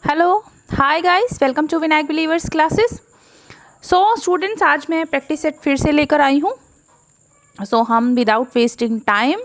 Hello hi guys, welcome to Vinayak believers classes. So students, आज मैं practice set फिर से लेकर आई हूँ। हम विदाउट वेस्टिंग टाइम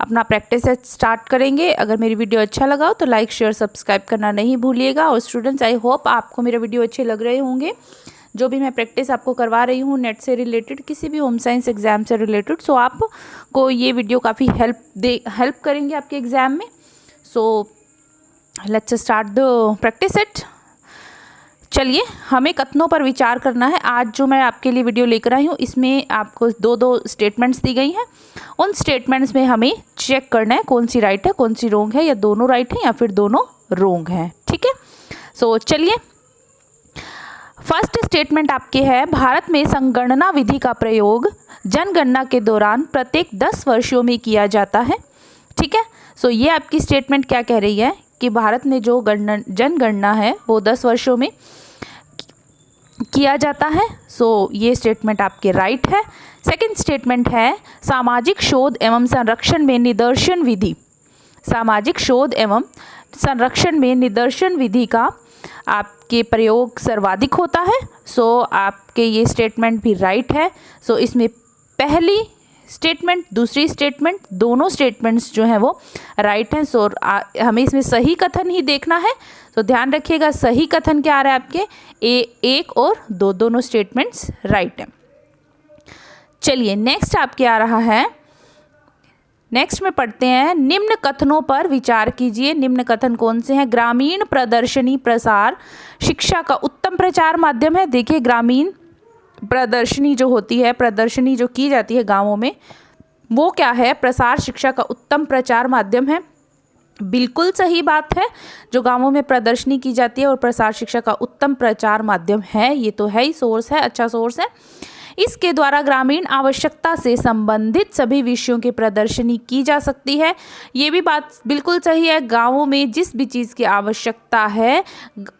अपना प्रैक्टिस सेट स्टार्ट करेंगे। अगर मेरी वीडियो अच्छा लगा हो तो लाइक शेयर सब्सक्राइब करना नहीं भूलिएगा। और स्टूडेंट्स, आई होप आपको मेरे वीडियो अच्छे लग रहे होंगे। जो भी मैं प्रैक्टिस आपको करवा रही हूँ नेट से रिलेटेड, किसी भी होम साइंस एग्जाम से रिलेटेड, सो आपको ये वीडियो काफ़ी हेल्प करेंगे आपके एग्ज़ाम में। So let's start the practice set. चलिए, हमें कथनों पर विचार करना है। आज जो मैं आपके लिए वीडियो लेकर आई हूँ, इसमें आपको दो स्टेटमेंट्स दी गई हैं। उन स्टेटमेंट्स में हमें चेक करना है कौन सी राइट है कौन सी रोंग है, या दोनों राइट है या फिर दोनों रोंग हैं। ठीक है, सो चलिए, फर्स्ट स्टेटमेंट आपके है, भारत में संगणना विधि का प्रयोग जनगणना के दौरान प्रत्येक 10 वर्षों में किया जाता है। ठीक है, सो ये आपकी स्टेटमेंट क्या कह रही है कि भारत में जो जनगणना है वो 10 वर्षों में किया जाता है। सो ये स्टेटमेंट आपके राइट है। सेकंड स्टेटमेंट है, सामाजिक शोध एवं संरक्षण में निदर्शन विधि। सामाजिक शोध एवं संरक्षण में निदर्शन विधि का आपके प्रयोग सर्वाधिक होता है। सो आपके ये स्टेटमेंट भी राइट है। सो इसमें पहली स्टेटमेंट दूसरी स्टेटमेंट दोनों स्टेटमेंट्स जो हैं वो राइट हैं। सो हमें इसमें सही कथन ही देखना है। तो ध्यान रखिएगा, सही कथन क्या आ रहा है आपके, एक और दो, दोनों स्टेटमेंट्स राइट हैं। चलिए, नेक्स्ट आपके आ रहा है, नेक्स्ट में पढ़ते हैं, निम्न कथनों पर विचार कीजिए। निम्न कथन कौन से हैं? ग्रामीण प्रदर्शनी प्रसार शिक्षा का उत्तम प्रचार माध्यम है। देखिए, ग्रामीण प्रदर्शनी जो होती है, प्रदर्शनी जो की जाती है गांवों में, वो क्या है? प्रसार शिक्षा का उत्तम प्रचार माध्यम है। बिल्कुल सही बात है। जो गांवों में प्रदर्शनी की जाती है और प्रसार शिक्षा का उत्तम प्रचार माध्यम है, ये तो है ही, सोर्स है, अच्छा सोर्स है। इसके द्वारा ग्रामीण आवश्यकता से संबंधित सभी विषयों की प्रदर्शनी की जा सकती है। ये भी बात बिल्कुल सही है। गांवों में जिस भी चीज़ की आवश्यकता है,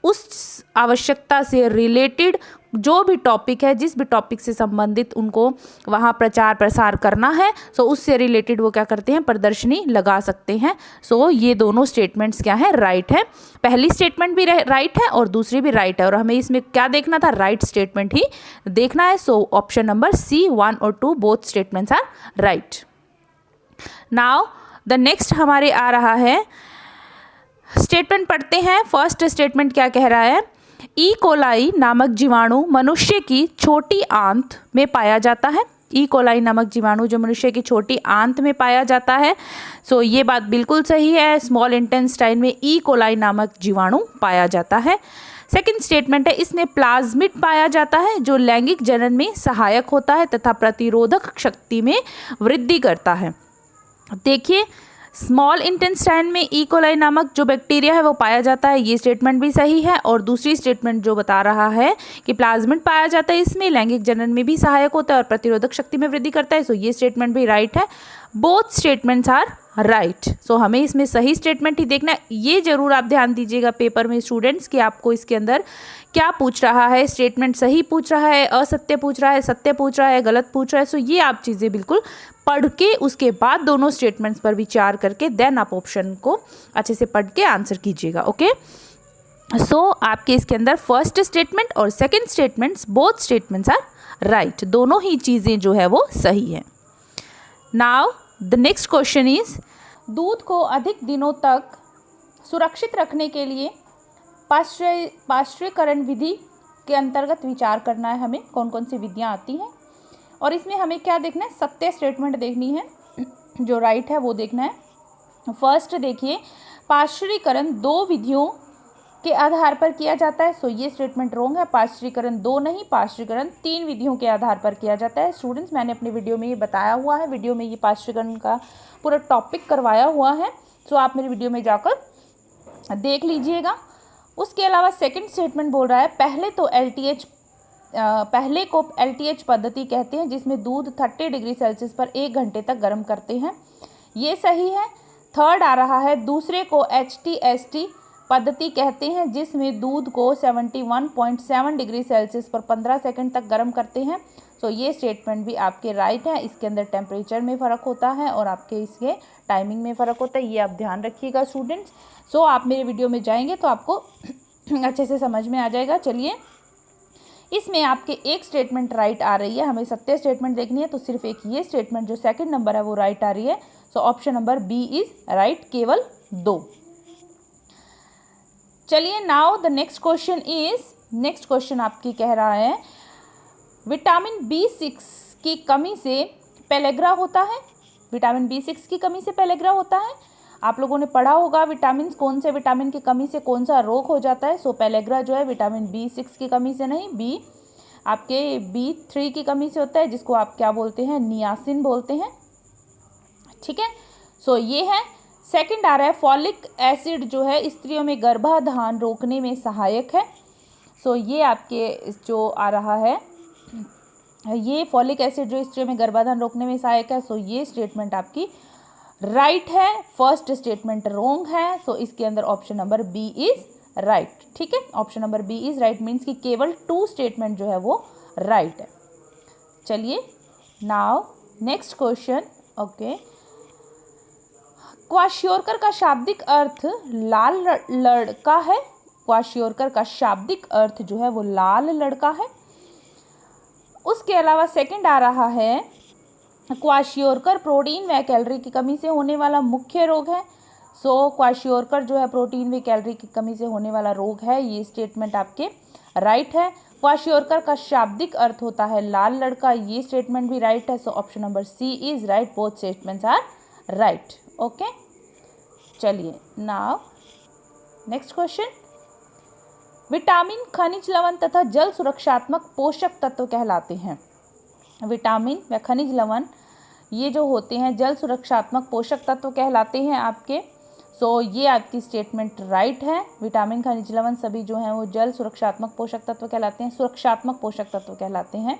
उस आवश्यकता से रिलेटेड जो भी टॉपिक है, जिस भी टॉपिक से संबंधित उनको वहाँ प्रचार प्रसार करना है, सो उससे रिलेटेड वो क्या करते हैं? प्रदर्शनी लगा सकते हैं। सो ये दोनों स्टेटमेंट्स क्या है? राइट है। पहली स्टेटमेंट भी राइट है और दूसरी भी राइट है, और हमें इसमें क्या देखना था? राइट स्टेटमेंट ही देखना है। सो ऑप्शन नंबर सी 1 और 2 both statements are right. Now the next हमारे आ रहा है, स्टेटमेंट पढ़ते हैं। फर्स्ट स्टेटमेंट क्या कह रहा है? ई कोलाई नामक जीवाणु मनुष्य की छोटी आंत में पाया जाता है। ई कोलाई नामक जीवाणु जो मनुष्य की छोटी आंत में पाया जाता है। सो ये बात बिल्कुल सही है। स्मॉल इंटेस्टाइन में ई कोलाई नामक जीवाणु पाया जाता है। सेकंड स्टेटमेंट है, इसमें प्लाज्मिड पाया जाता है जो लैंगिक जनन में सहायक होता है तथा प्रतिरोधक शक्ति में वृद्धि करता है। देखिए, स्मॉल इंटेस्टाइन में ई कोलाई नामक जो बैक्टीरिया है वो पाया जाता है, ये स्टेटमेंट भी सही है। और दूसरी स्टेटमेंट जो बता रहा है कि प्लाज्मिड पाया जाता है, इसमें लैंगिक जनन में भी सहायक होता है और प्रतिरोधक शक्ति में वृद्धि करता है। सो ये स्टेटमेंट भी राइट है। Both statements are right. So हमें इसमें सही स्टेटमेंट ही देखना है। ये जरूर आप ध्यान दीजिएगा पेपर में स्टूडेंट्स कि आपको इसके अंदर क्या पूछ रहा है, स्टेटमेंट सही पूछ रहा है, असत्य पूछ रहा है, सत्य पूछ रहा है, गलत पूछ रहा है। सो ये आप चीज़ें बिल्कुल पढ़ के उसके बाद दोनों स्टेटमेंट्स पर विचार करके देन आप ऑप्शन को अच्छे से पढ़ के आंसर कीजिएगा। ओके, सो आपके इसके अंदर फर्स्ट स्टेटमेंट और second statements both statements are right. दोनों ही चीज़ें जो है वो सही है। Now the next question is, दूध को अधिक दिनों तक सुरक्षित रखने के लिए पाश्चुरीकरण विधि के अंतर्गत विचार करना है। हमें कौन कौन सी विधियाँ आती हैं, और इसमें हमें क्या देखना है? सत्य स्टेटमेंट देखनी है, जो राइट है वो देखना है। फर्स्ट देखिए, पाश्चुरीकरण 2 विधियों के आधार पर किया जाता है। सो ये स्टेटमेंट रोंग है। पाश्चुरीकरण 2 नहीं, पाश्चुरीकरण 3 विधियों के आधार पर किया जाता है। स्टूडेंट्स, मैंने अपनी वीडियो में ये बताया हुआ है, वीडियो में ये पाश्चुरीकरण का पूरा टॉपिक करवाया हुआ है। सो आप मेरी वीडियो में जाकर देख लीजिएगा। उसके अलावा सेकंड स्टेटमेंट बोल रहा है, पहले को LTH पद्धति कहते हैं, जिसमें दूध 30 डिग्री सेल्सियस पर 1 घंटे तक गर्म करते हैं। ये सही है। थर्ड आ रहा है, दूसरे को HTST पद्धति कहते हैं, जिसमें दूध को 71.7 डिग्री सेल्सियस पर 15 सेकंड तक गर्म करते हैं। सो ये स्टेटमेंट भी आपके राइट है। इसके अंदर टेम्परेचर में फ़र्क होता है और आपके इसके टाइमिंग में फ़र्क होता है, ये आप ध्यान रखिएगा स्टूडेंट्स। सो आप मेरे वीडियो में जाएंगे तो आपको अच्छे से समझ में आ जाएगा। चलिए, इसमें आपके एक स्टेटमेंट राइट आ रही है, हमें सत्य स्टेटमेंट देखनी है तो सिर्फ एक ये स्टेटमेंट जो सेकंड नंबर है वो राइट आ रही है। So option number B is right, केवल 2। चलिए, now the next question is, next question आपकी कह रहा है विटामिन B6 की कमी से पेलेग्रा होता है। विटामिन B6 की कमी से पेलेग्रा होता है। आप लोगों ने पढ़ा होगा विटामिन, कौन से विटामिन की कमी से कौन सा रोग हो जाता है। सो पेलेग्रा जो है विटामिन B6 की कमी से नहीं, बी आपके B3 की कमी से होता है, जिसको आप क्या बोलते हैं, नियासिन बोलते हैं। ठीक है, सो ये है। सेकंड आ रहा है फॉलिक एसिड जो है स्त्रियों में गर्भाधान रोकने में सहायक है। सो ये आपके जो आ रहा है, ये फॉलिक एसिड जो स्त्रियों में गर्भाधान रोकने में सहायक है। सो ये स्टेटमेंट आपकी राइट है, फर्स्ट स्टेटमेंट रोंग है। सो इसके अंदर option number B is right. ठीक है, option number B is right means कि केवल 2 स्टेटमेंट जो है वो राइट है। चलिए, now next question. Okay, kwashiorkor का शाब्दिक अर्थ लाल लड़का है। क्वाशियोरकर का शाब्दिक अर्थ जो है वो लाल लड़का है। उसके अलावा सेकंड आ रहा है क्वाशियोरकर प्रोटीन व कैलोरी की कमी से होने वाला मुख्य रोग है। सो क्वाशियोरकर जो है प्रोटीन व कैलोरी की कमी से होने वाला रोग है, ये स्टेटमेंट आपके राइट है। क्वाशियोरकर का शाब्दिक अर्थ होता है लाल लड़का, ये स्टेटमेंट भी राइट है। So option number C is right, both statements are right. Okay, चलिए, नाउ नेक्स्ट क्वेश्चन। विटामिन, खनिज लवण तथा जल सुरक्षात्मक पोषक तत्व कहलाते हैं। विटामिन व खनिज लवण ये जो होते हैं जल सुरक्षात्मक पोषक तत्व कहलाते हैं आपके। सो ये आपकी स्टेटमेंट राइट है। विटामिन, खनिज लवण सभी जो हैं वो जल सुरक्षात्मक पोषक तत्व कहलाते हैं, सुरक्षात्मक पोषक तत्व कहलाते हैं।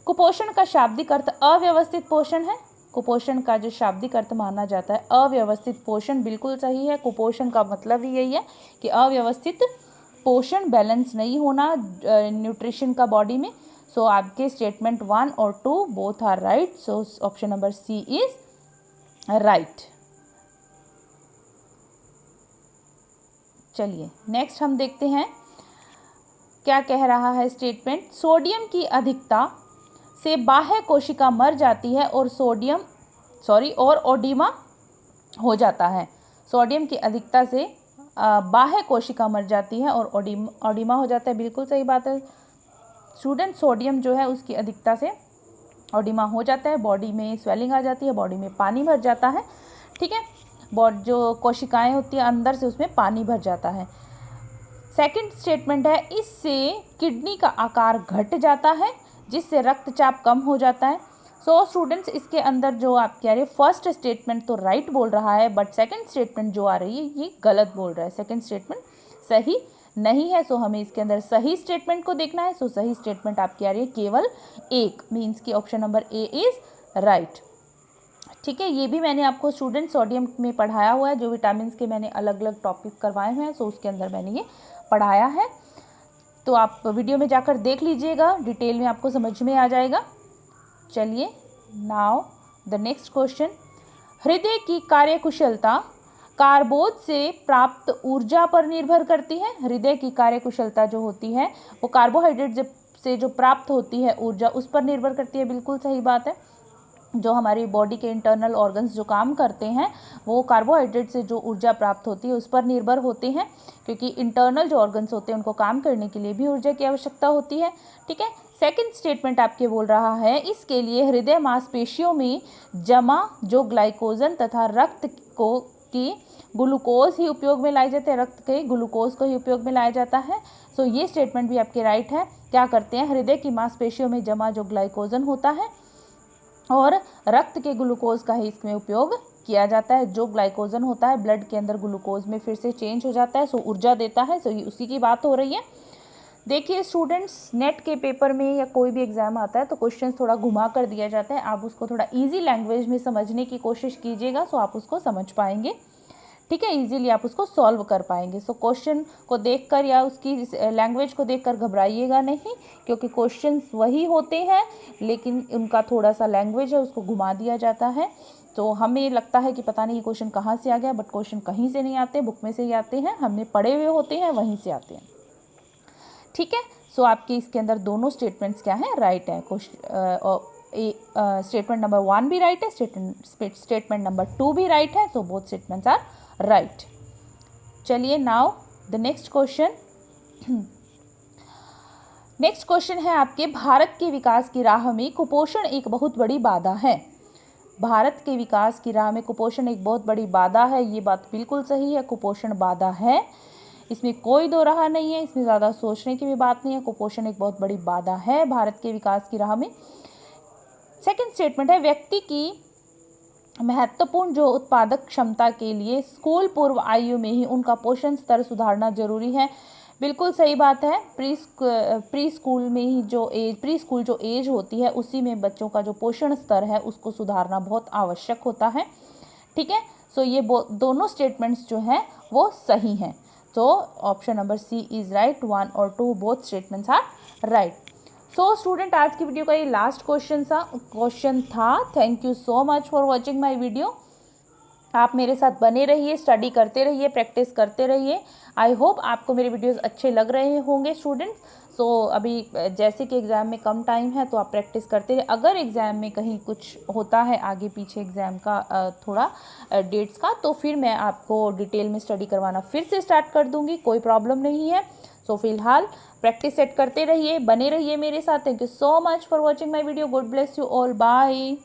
कुपोषण का शाब्दिक अर्थ अव्यवस्थित पोषण है। कुपोषण का जो शाब्दिक अर्थ माना जाता है अव्यवस्थित पोषण, बिल्कुल सही है। कुपोषण का मतलब ही यही है कि अव्यवस्थित पोषण, बैलेंस नहीं होना न्यूट्रिशन का बॉडी में। सो आपके स्टेटमेंट 1 और 2 both are right. So option number C is right. चलिए, नेक्स्ट हम देखते हैं क्या कह रहा है स्टेटमेंट। सोडियम की अधिकता से बाह्य कोशिका मर जाती है और और ओडिमा हो जाता है। सोडियम की अधिकता से बाह्य कोशिका मर जाती है और ओडिमा हो जाता है, बिल्कुल सही बात है स्टूडेंट। सोडियम जो है उसकी अधिकता से ओडिमा हो जाता है, बॉडी में स्वेलिंग आ जाती है, बॉडी में पानी भर जाता है। ठीक है, जो कोशिकाएं होती हैं अंदर से उसमें पानी भर जाता है। सेकंड स्टेटमेंट है इससे किडनी का आकार घट जाता है जिससे रक्तचाप कम हो जाता है। सो स्टूडेंट्स, इसके अंदर जो आप कह रहे हैं फर्स्ट स्टेटमेंट तो राइट बोल रहा है, बट सेकंड स्टेटमेंट जो आ रही है ये गलत बोल रहा है, सेकंड स्टेटमेंट सही नहीं है। सो हमें इसके अंदर सही स्टेटमेंट को देखना है। सो सही स्टेटमेंट आपकी आ रही है केवल 1, मीन्स की option number A is right. ठीक है, ये भी मैंने आपको स्टूडेंट सोडियम में पढ़ाया हुआ है, जो विटामिन के मैंने अलग अलग टॉपिक करवाए हुए हैं। सो उसके अंदर मैंने ये पढ़ाया है, तो आप वीडियो में जाकर देख लीजिएगा, डिटेल में आपको समझ में आ जाएगा। चलिए, नाउ द नेक्स्ट क्वेश्चन। हृदय की कार्यकुशलता कार्बोद से प्राप्त ऊर्जा पर निर्भर करती है। हृदय की कार्यकुशलता जो होती है वो कार्बोहाइड्रेट से जो प्राप्त होती है ऊर्जा उस पर निर्भर करती है, बिल्कुल सही बात है। जो हमारी बॉडी के इंटरनल ऑर्गन्स जो काम करते हैं वो कार्बोहाइड्रेट से जो ऊर्जा प्राप्त होती है उस पर निर्भर होते हैं, क्योंकि इंटरनल जो ऑर्गन्स होते हैं उनको काम करने के लिए भी ऊर्जा की आवश्यकता होती है। ठीक है, सेकंड स्टेटमेंट आपके बोल रहा है इसके लिए हृदय मांसपेशियों में जमा जो ग्लाइकोजन तथा रक्त को की ग्लूकोज ही उपयोग में लाए जाते हैं, रक्त के ग्लूकोज को ही उपयोग में लाया जाता है। सो ये स्टेटमेंट भी आपके राइट है। क्या करते हैं, हृदय की मांसपेशियों में जमा जो ग्लाइकोजन होता है और रक्त के ग्लूकोज का ही इसमें उपयोग किया जाता है। जो ग्लाइकोजन होता है ब्लड के अंदर ग्लूकोज में फिर से चेंज हो जाता है, सो ऊर्जा देता है। सो ये उसी की बात हो रही है। देखिए स्टूडेंट्स, नेट के पेपर में या कोई भी एग्जाम आता है तो क्वेश्चन थोड़ा घुमा कर दिया जाता है, आप उसको थोड़ा इजी लैंग्वेज में समझने की कोशिश कीजिएगा, सो आप उसको समझ पाएंगे। ठीक है, इजीली आप उसको सॉल्व कर पाएंगे। सो क्वेश्चन को देखकर या उसकी लैंग्वेज को देखकर घबराइएगा नहीं, क्योंकि क्वेश्चंस वही होते हैं लेकिन उनका थोड़ा सा लैंग्वेज है उसको घुमा दिया जाता है। तो हमें लगता है कि पता नहीं ये क्वेश्चन कहाँ से आ गया, बट क्वेश्चन कहीं से नहीं आते, बुक में से ही आते हैं, हमने पढ़े हुए होते हैं, वहीं से आते हैं। ठीक है, सो आपके इसके अंदर दोनों स्टेटमेंट्स क्या हैं, राइट है। स्टेटमेंट नंबर 1 भी राइट है, स्टेटमेंट नंबर 2 भी राइट है, so both statements are right. चलिए now the next question. Next question है आपके, भारत के विकास की राह में कुपोषण एक बहुत बड़ी बाधा है। भारत के विकास की राह में कुपोषण एक बहुत बड़ी बाधा है। ये बात बिल्कुल सही है, कुपोषण बाधा है, इसमें कोई दो राह नहीं है, इसमें ज़्यादा सोचने की भी बात नहीं है। कुपोषण एक बहुत बड़ी बाधा है भारत के विकास की राह में। सेकंड स्टेटमेंट है, व्यक्ति की महत्वपूर्ण जो उत्पादक क्षमता के लिए स्कूल पूर्व आयु में ही उनका पोषण स्तर सुधारना जरूरी है। बिल्कुल सही बात है। प्री स्कूल में ही प्री स्कूल जो एज होती है उसी में बच्चों का जो पोषण स्तर है उसको सुधारना बहुत आवश्यक होता है। ठीक है, सो ये दोनों स्टेटमेंट्स जो हैं वो सही हैं। तो option number C is right, 1 और 2 both statements are right. So student, आज की वीडियो का ये लास्ट क्वेश्चन था। Thank you so much for watching my video. आप मेरे साथ बने रहिए, स्टडी करते रहिए, प्रैक्टिस करते रहिए। आई होप आपको मेरे वीडियोस अच्छे लग रहे होंगे स्टूडेंट्स। सो अभी जैसे कि एग्ज़ाम में कम टाइम है तो आप प्रैक्टिस करते रहिए। अगर एग्ज़ाम में कहीं कुछ होता है आगे पीछे एग्ज़ाम का थोड़ा डेट्स का, तो फिर मैं आपको डिटेल में स्टडी करवाना फिर से स्टार्ट कर दूँगी, कोई प्रॉब्लम नहीं है। सो फिलहाल प्रैक्टिस सेट करते रहिए, बने रहिए मेरे साथ। Thank you so much for watching my video. Good bless you all, bye.